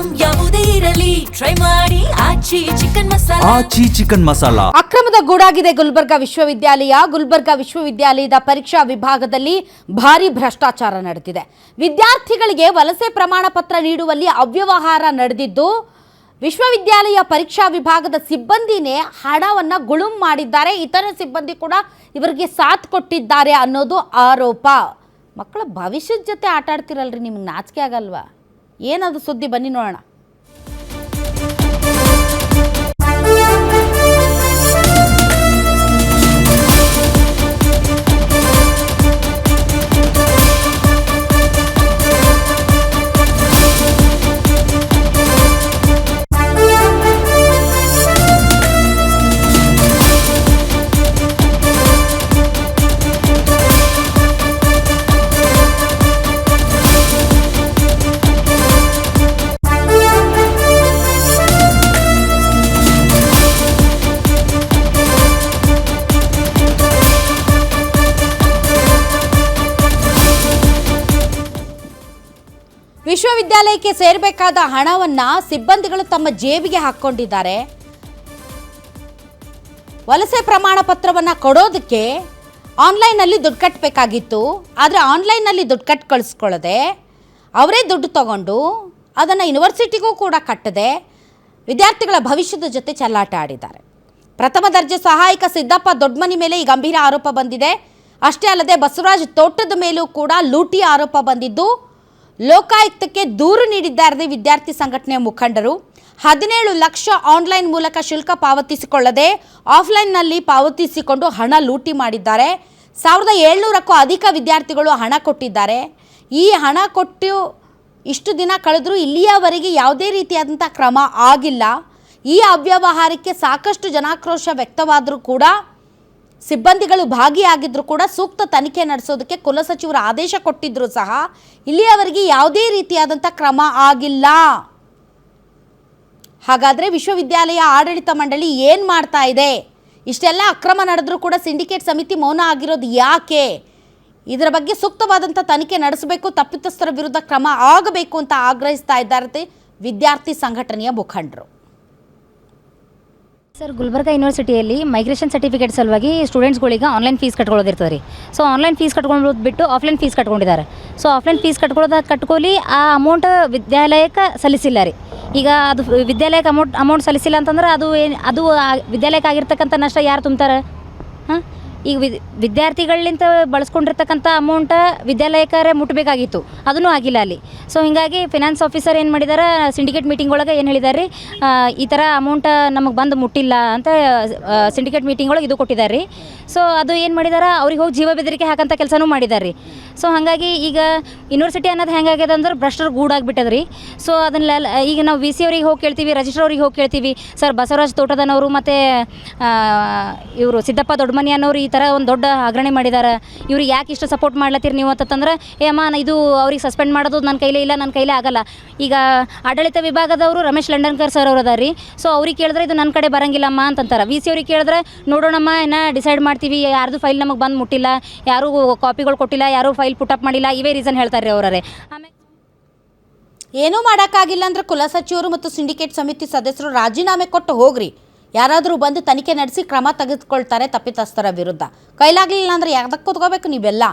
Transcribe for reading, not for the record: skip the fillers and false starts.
Item ಯಾವುದೇ ಇರಲಿ try ಮಾಡಿ ಆಚಿ ಚಿಕನ್ ಮಸಾಲಾ. ಅಕ್ರಮದ ಗೂಡಾಗಿದೆ ಗುಲ್ಬರ್ಗಾ ವಿಶ್ವವಿದ್ಯಾಲಯದ ಪರೀಕ್ಷಾ ವಿಭಾಗದಲ್ಲಿ ಭಾರಿ ಭ್ರಷ್ಟಾಚಾರ ನಡೆದಿದೆ. ವಿದ್ಯಾರ್ಥಿಗಳಿಗೆ ವಲಸೆ ಪ್ರಮಾಣ ಪತ್ರ ನೀಡುವಲ್ಲಿ ಅವ್ಯವಹಾರ ನಡೆದಿದ್ದು ವಿಶ್ವವಿದ್ಯಾಲಯ ಪರೀಕ್ಷಾ ವಿಭಾಗದ ಸಿಬ್ಬಂದಿನೇ ಹಣವನ್ನು ಗುಳುಂ ಮಾಡಿದ್ದಾರೆ. ಇತರ ಸಿಬ್ಬಂದಿ ಕೂಡ ಇವರಿಗೆ ಸಾಥ್ ಕೊಟ್ಟಿದ್ದಾರೆ ಅನ್ನೋದು ಆರೋಪ. ಮಕ್ಕಳ ಭವಿಷ್ಯದ ಜೊತೆ ಆಟ ಆಡ್ತಿರಲ್ರಿ, ನಿಮ್ಗೆ ನಾಚಿಕೆ ಆಗಲ್ವಾ? ಏನದು ಸುದ್ದಿ, ಬನ್ನಿ ನೋಡೋಣ. ವಿಶ್ವವಿದ್ಯಾಲಯಕ್ಕೆ ಸೇರಬೇಕಾದ ಹಣವನ್ನು ಸಿಬ್ಬಂದಿಗಳು ತಮ್ಮ ಜೇಬಿಗೆ ಹಾಕ್ಕೊಂಡಿದ್ದಾರೆ. ವಲಸೆ ಪ್ರಮಾಣ ಪತ್ರವನ್ನು ಕೊಡೋದಕ್ಕೆ ಆನ್ಲೈನಲ್ಲಿ ದುಡ್ಡು ಕಟ್ಟಬೇಕಾಗಿತ್ತು. ಆದರೆ ಆನ್ಲೈನಲ್ಲಿ ದುಡ್ಡು ಕಟ್ಟಿ ಕಳಿಸ್ಕೊಳ್ಳದೆ ಅವರೇ ದುಡ್ಡು ತಗೊಂಡು ಅದನ್ನು ಯೂನಿವರ್ಸಿಟಿಗೂ ಕೂಡ ಕಟ್ಟದೆ ವಿದ್ಯಾರ್ಥಿಗಳ ಭವಿಷ್ಯದ ಜೊತೆ ಚೆಲ್ಲಾಟ ಆಡಿದ್ದಾರೆ. ಪ್ರಥಮ ದರ್ಜೆ ಸಹಾಯಕ ಸಿದ್ದಪ್ಪ ದೊಡ್ಡಮನಿ ಮೇಲೆ ಈ ಗಂಭೀರ ಆರೋಪ ಬಂದಿದೆ. ಅಷ್ಟೇ ಅಲ್ಲದೆ ಬಸವರಾಜ್ ತೋಟದ ಮೇಲೂ ಕೂಡ ಲೂಟಿ ಆರೋಪ ಬಂದಿದ್ದು ಲೋಕಾಯುಕ್ತಕ್ಕೆ ದೂರು ನೀಡಿದ್ದಾರೆ ವಿದ್ಯಾರ್ಥಿ ಸಂಘಟನೆಯ ಮುಖಂಡರು. 17 ಲಕ್ಷ ಆನ್ಲೈನ್ ಮೂಲಕ ಶುಲ್ಕ ಪಾವತಿಸಿಕೊಳ್ಳದೆ ಆಫ್ಲೈನ್ನಲ್ಲಿ ಪಾವತಿಸಿಕೊಂಡು ಹಣ ಲೂಟಿ ಮಾಡಿದ್ದಾರೆ. 1700ಕ್ಕೂ ಅಧಿಕ ವಿದ್ಯಾರ್ಥಿಗಳು ಹಣ ಕೊಟ್ಟಿದ್ದಾರೆ. ಈ ಹಣ ಕೊಟ್ಟು ಇಷ್ಟು ದಿನ ಕಳೆದರೂ ಇಲ್ಲಿಯವರೆಗೆ ಯಾವುದೇ ರೀತಿಯಾದಂಥ ಕ್ರಮ ಆಗಿಲ್ಲ. ಈ ಅವ್ಯವಹಾರಕ್ಕೆ ಸಾಕಷ್ಟು ಜನಾಕ್ರೋಶ ವ್ಯಕ್ತವಾದರೂ ಕೂಡ ಸಿಬ್ಬಂದಿಗಳು ಭಾಗಿಯಾಗಿದ್ದರೂ ಕೂಡ ಸೂಕ್ತ ತನಿಖೆ ನಡೆಸೋದಕ್ಕೆ ಕುಲಸಚಿವರು ಆದೇಶ ಕೊಟ್ಟಿದ್ದರೂ ಸಹ ಇಲ್ಲಿಯವರೆಗೆ ಯಾವುದೇ ರೀತಿಯಾದಂಥ ಕ್ರಮ ಆಗಿಲ್ಲ. ಹಾಗಾದರೆ ವಿಶ್ವವಿದ್ಯಾಲಯ ಆಡಳಿತ ಮಂಡಳಿ ಏನು ಮಾಡ್ತಾ ಇದೆ? ಇಷ್ಟೆಲ್ಲ ಅಕ್ರಮ ನಡೆದರೂ ಕೂಡ ಸಿಂಡಿಕೇಟ್ ಸಮಿತಿ ಮೌನ ಆಗಿರೋದು ಯಾಕೆ? ಇದರ ಬಗ್ಗೆ ಸೂಕ್ತವಾದಂಥ ತನಿಖೆ ನಡೆಸಬೇಕು, ತಪ್ಪಿತಸ್ಥರ ವಿರುದ್ಧ ಕ್ರಮ ಆಗಬೇಕು ಅಂತ ಆಗ್ರಹಿಸ್ತಾ ಇದ್ದಾರೆ ವಿದ್ಯಾರ್ಥಿ ಸಂಘಟನೆಯ ಮುಖಂಡರು. ಸರ್, ಗುಲ್ಬರ್ಗಾ ಯೂನಿವರ್ಸಿಟಿಯಲ್ಲಿ ಮೈಗ್ರೇಷನ್ ಸರ್ಟಿಫಿಕೇಟ್ ಸಲುವಾಗಿ ಸ್ಟೂಡೆಂಟ್ಸ್ಗಳಿಗೆ ಆನ್ಲೈನ್ ಫೀಸ್ ಕಟ್ಕೊಳ್ಳೋದಿರ್ತದೆ ರೀ. ಸೊ ಆನ್ಲೈನ್ ಫೀಸ್ ಕಟ್ಕೊಂಡು ಬಿಟ್ಟು ಆಫ್ಲೈನ್ ಫೀಸ್ ಕಟ್ಕೊಂಡಿದ್ದಾರೆ. ಸೊ ಆಫ್ಲೈನ್ ಫೀಸ್ ಕಟ್ಕೊಳ್ಳಿ ಆ ಅಮೌಂಟ್ ವಿದ್ಯಾಲಯಕ್ಕೆ ಸಲ್ಲಿಸಿಲ್ಲ ರೀ. ಈಗ ಅದು ವಿದ್ಯಾಲಯಕ್ಕೆ ಅಮೌಂಟ್ ಸಲ್ಲಿಸಿಲ್ಲ ಅಂತಂದ್ರೆ ಅದು ವಿದ್ಯಾಲಯಕ್ಕೆ ಆಗಿರ್ತಕ್ಕಂಥ ನಷ್ಟ ಯಾರು ತುಂಬ್ತಾರೆ? ಹಾಂ, ಈಗ ವಿದ್ಯಾರ್ಥಿಗಳಿಂದ ಬಳಸ್ಕೊಂಡಿರ್ತಕ್ಕಂಥ ಅಮೌಂಟ ವಿದ್ಯಾಲಯಕ್ಕೆ ಮುಟ್ಟಬೇಕಾಗಿತ್ತು, ಅದೂ ಆಗಿಲ್ಲ ಅಲ್ಲಿ. ಸೊ ಹೀಗಾಗಿ ಫಿನಾನ್ಸ್ ಆಫೀಸರ್ ಏನು ಮಾಡಿದ್ದಾರೆ, ಸಿಂಡಿಕೇಟ್ ಮೀಟಿಂಗ್ ಒಳಗೆ ಏನು ಹೇಳಿದ್ದಾರೆ ರೀ, ಈ ಥರ ಅಮೌಂಟ ನಮಗೆ ಬಂದು ಮುಟ್ಟಿಲ್ಲ ಅಂತ ಸಿಂಡಿಕೇಟ್ ಮೀಟಿಂಗ್ ಒಳಗೆ ಇದು ಕೊಟ್ಟಿದ್ದಾರೆ ರೀ. ಸೊ ಅದು ಏನು ಮಾಡಿದಾರೆ, ಅವ್ರಿಗೆ ಹೋಗಿ ಜೀವ ಬೆದರಿಕೆ ಹಾಕಂಥ ಕೆಲಸನೂ ಮಾಡಿದ್ದಾರೆ ರೀ. ಸೊ ಹಾಗಾಗಿ ಈಗ ಯೂನಿವರ್ಸಿಟಿ ಅನ್ನೋದು ಹೆಂಗಾಗ್ಯದ ಅಂದ್ರೆ ಭ್ರಷ್ಟರ ಗೂಡಾಗ್ಬಿಟ್ಟದ ರೀ. ಸೊ ಅದನ್ನೆಲ್ಲ ಈಗ ನಾವು ವಿ ಸಿ ಅವ್ರಿಗೆ ಹೋಗಿ ಕೇಳ್ತೀವಿ, ರಿಜಿಸ್ಟ್ರ್ ಅವ್ರಿಗೆ ಹೋಗಿ ಕೇಳ್ತೀವಿ, ಸರ್ ಬಸವರಾಜ್ ತೋಟದನವರು ಮತ್ತು ಇವರು ಸಿದ್ದಪ್ಪ ದೊಡ್ಡಮನಿ ಅನ್ನೋರು ಈ ಥರ ಒಂದು ದೊಡ್ಡ ಅಗ್ರಣೆ ಮಾಡಿದ್ದಾರೆ, ಇವ್ರಿಗೆ ಯಾಕೆ ಇಷ್ಟು ಸಪೋರ್ಟ್ ಮಾಡ್ಲತ್ತೀರಿ ನೀವು ಅಂತಂದ್ರೆ, ಅಮ್ಮ ಇದು ಅವ್ರಿಗೆ ಸಸ್ಪೆಂಡ್ ಮಾಡೋದು ನನ್ನ ಕೈಲೇ ಇಲ್ಲ, ನನ್ನ ಕೈಲೇ ಆಗಲ್ಲ. ಈಗ ಆಡಳಿತ ವಿಭಾಗದವರು ರಮೇಶ್ ಲಂಡನ್ಕರ್ ಸರ್ ಅವರು ಅದಾರ ರೀ. ಸೊ ಅವ್ರಿಗೆ ಕೇಳಿದ್ರೆ ಇದು ನನ್ನ ಕಡೆ ಬರಂಗಿಲ್ಲಮ್ಮ ಅಂತಂತಾರೆ. ವಿ ಸಿ ಅವ್ರಿಗೆ ಕೇಳಿದ್ರೆ ನೋಡೋಣಮ್ಮ ಡಿಸೈಡ್ ಮಾಡ್ತೀವಿ, ಯಾರ್ದು ಫೈಲ್ ನಮಗೆ ಬಂದು ಮುಟ್ಟಿಲ್ಲ, ಯಾರೂ ಕಾಪಿಗಳು ಕೊಟ್ಟಿಲ್ಲ, ಯಾರೂ ಫೈಲ್ ಪುಟಪ್ ಮಾಡಿಲ್ಲ, ಇವೇ ರೀಸನ್ ಹೇಳ್ತಾರೆ ರೀ ಅವರೇ. ಆಮೇಲೆ ಏನೂ ಮಾಡೋಕ್ಕಾಗಿಲ್ಲ ಅಂದ್ರೆ ಕುಲಸಚಿವರು ಮತ್ತು ಸಿಂಡಿಕೇಟ್ ಸಮಿತಿ ಸದಸ್ಯರು ರಾಜೀನಾಮೆ ಕೊಟ್ಟು ಹೋಗ್ರಿ. ಯಾರಾದರೂ ಬಂದು ತನಿಖೆ ನಡೆಸಿ ಕ್ರಮ ತೆಗೆದುಕೊಳ್ತಾರೆ ತಪ್ಪಿತಸ್ಥರ ವಿರುದ್ಧ. ಕೈಲಾಗಲಿಲ್ಲ ಅಂದರೆ ಯಾವ್ದಕ್ಕೆ ಕೂತ್ಕೋಬೇಕು ನೀವೆಲ್ಲ?